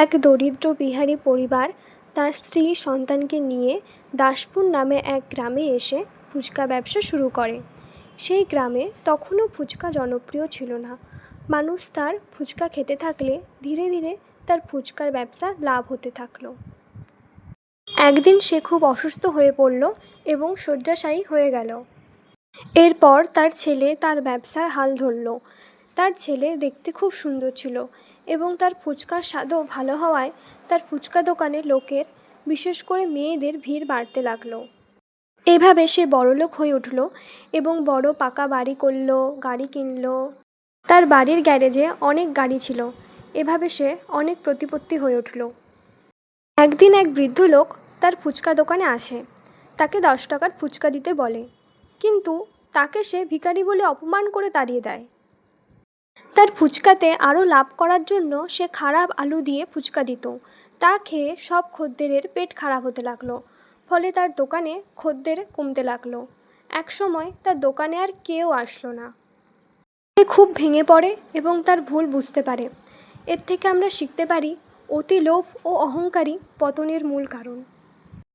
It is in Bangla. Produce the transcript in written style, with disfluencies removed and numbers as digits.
এক দরিদ্র বিহারী পরিবার তার স্ত্রী সন্তানকে নিয়ে দাসপুর নামে এক গ্রামে এসে ফুচকা ব্যবসা শুরু করে। সেই গ্রামে তখনও ফুচকা জনপ্রিয় ছিল না। মানুষ তার ফুচকা খেতে থাকলে ধীরে ধীরে তার ফুচকার ব্যবসা লাভ হতে থাকলো। একদিন সে খুব অসুস্থ হয়ে পড়ল এবং শয্যাশায়ী হয়ে গেল। এরপর তার ছেলে তার ব্যবসার হাল ধরল। তার ছেলে দেখতে খুব সুন্দর ছিল এবং তার ফুচকার স্বাদও ভালো হওয়ায় তার ফুচকা দোকানে লোকের, বিশেষ করে মেয়েদের ভিড় বাড়তে লাগলো। এভাবে সে বড়লোক হয়ে উঠল এবং বড় পাকা বাড়ি করল, গাড়ি কিনল। তার বাড়ির গ্যারেজে অনেক গাড়ি ছিল। এভাবে সে অনেক প্রতিপত্তি হয়ে উঠল। একদিন এক বৃদ্ধ লোক তার ফুচকা দোকানে আসে। তাকে 10 টাকার ফুচকা দিতে বলে, কিন্তু তাকে সে ভিখারি বলে অপমান করে তাড়িয়ে দেয়। তার ফুচকাতে আরও লাভ করার জন্য সে খারাপ আলু দিয়ে ফুচকা দিত। তা খেয়ে সব খদ্দেরের পেট খারাপ হতে লাগলো। ফলে তার দোকানে খদ্দের কমতে লাগলো। একসময় তার দোকানে আর কেউ আসলো না। সে খুব ভেঙে পড়ে এবং তার ভুল বুঝতে পারে। এর থেকে আমরা শিখতে পারি, অতি লোভ ও অহংকারই পতনের মূল কারণ।